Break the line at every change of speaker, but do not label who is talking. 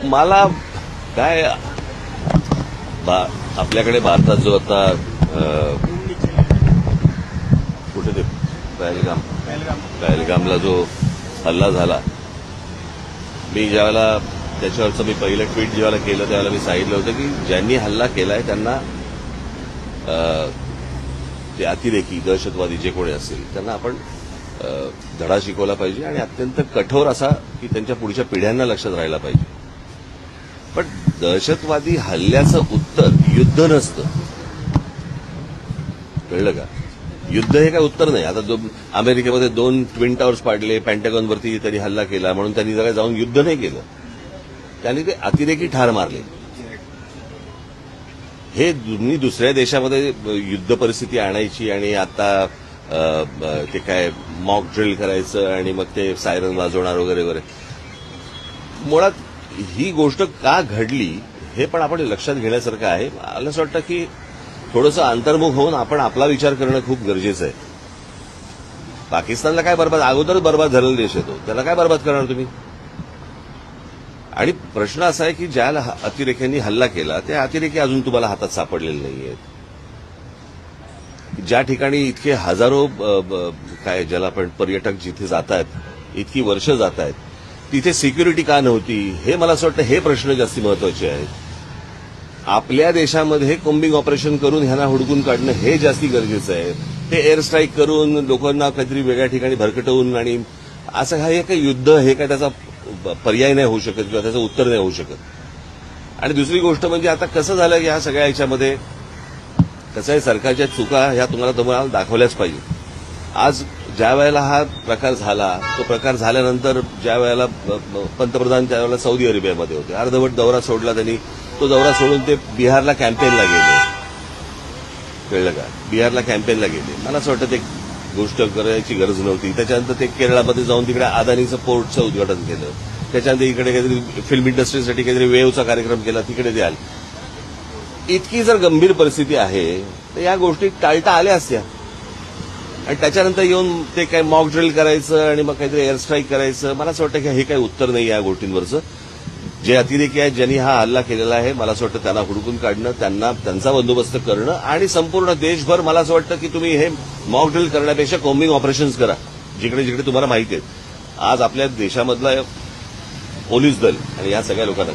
मला काय आपल्याकडे भारतात जो आता कुठे ते पहलगामला जो हल्ला झाला, मी ज्यावेळेला त्याच्यावरचं मी पहिलं ट्विट जेव्हा केलं त्यावेळेला मी सांगितलं होतं की ज्यांनी हल्ला केलाय त्यांना ते अतिरेकी दहशतवादी जे कोणी असतील त्यांना आपण धडा शिकवला पाहिजे आणि अत्यंत कठोर असा की त्यांच्या पुढच्या पिढ्यांना लक्षात राहायला पाहिजे. पण दहशतवादी हल्ल्याचं उत्तर युद्ध नसतं, कळलं का? युद्ध हे काय उत्तर नाही. आता अमेरिकेमध्ये 2 ट्विन टावर्स पाडले, पेंटागॉनवरती त्यांनी हल्ला केला म्हणून त्यांनी जरा जाऊन युद्ध नाही केलं, त्यांनी ते अतिरेकी ठार मारले. हे तुम्ही दुसऱ्या देशामध्ये युद्ध परिस्थिती आणायची आणि आता ते काय मॉक ड्रिल करायचं आणि मग ते सायरन वाजवणार वगैरे वगैरे. मुळात ही गोष्ट का घडली हे पण आपण लक्षात घेण्यासारखं आहे. मला असं वाटतं की थोडंसं अंतर्मुख होऊन आपण आपला विचार करणं खूप गरजेचं आहे. पाकिस्तानला काय बरबाद, अगोदरच बरबाद झालेला देश आहे तो, त्याला काय बरबाद करणार तुम्ही? आणि प्रश्न असा आहे की ज्या अतिरेक्यांनी हल्ला केला त्या अतिरेकी अजून तुम्हाला हातात सापडलेले नाहीयेत. ज्या ठिकाणी इतके हजारो काय ज्याला आपण पर्यटक जिथे जात आहेत, इतकी वर्ष जात आहेत, तिथे सिक्युरिटी का नव्हती हे मला असं वाटतं हे प्रश्न जास्ती महत्वाचे आहेत. आपल्या देशामध्ये कोम्बिंग ऑपरेशन करून ह्यांना हुडकून काढणं हे जास्ती गरजेचं आहे. ते एअर स्ट्राईक करून लोकांना काहीतरी वेगळ्या ठिकाणी भरकटवून आणि असं हे काही युद्ध हे काय त्याचा पर्याय नाही होऊ शकत किंवा त्याचं उत्तर नाही होऊ शकत. आणि दुसरी गोष्ट म्हणजे आता कसं झालं की ह्या सगळ्या ह्याच्यामध्ये कसं आहे, सरकारच्या चुका ह्या तुम्हाला दाखवल्याच पाहिजे. आज ज्या वेळेला हा प्रकार झाला, तो प्रकार झाल्यानंतर ज्या वेळेला पंतप्रधान त्यावेळेला सौदी अरेबियामध्ये होते, अर्धवट दौरा सोडला त्यांनी. तो दौरा सोडून ते बिहारला कॅम्पेनला गेले, कळलं का? बिहारला कॅम्पेनला गेले. मला असं वाटतं ते गोष्ट करायची गरज नव्हती. त्याच्यानंतर ते केरळामध्ये जाऊन तिकडे अदानीचं पोर्टचं उद्घाटन केलं. त्याच्यानंतर इकडे काहीतरी फिल्म इंडस्ट्रीसाठी काहीतरी वेव्हचा कार्यक्रम केला, तिकडे द्याल. इतकी जर गंभीर परिस्थिती आहे तर या गोष्टी टाळता आल्या असत्या. आणि त्याच्यानंतर येऊन ते काय मॉक ड्रिल करायचं आणि मग काहीतरी एअर स्ट्राईक करायचं, मला असं वाटतं की हे काही उत्तर नाही या गोष्टींवरचं. जे अतिरेकी आहेत, ज्यांनी हा हल्ला केलेला आहे, मला असं वाटतं त्यांना हुडकून काढणं, त्यांचा बंदोबस्त करणं आणि संपूर्ण देशभर मला असं वाटतं की तुम्ही हे मॉक ड्रिल करण्यापेक्षा कॉम्बिंग ऑपरेशन्स करा जिकडे जिकडे तुम्हाला माहिती आहेत. आज आपल्या देशामधला पोलीस दल आणि या सगळ्या लोकांना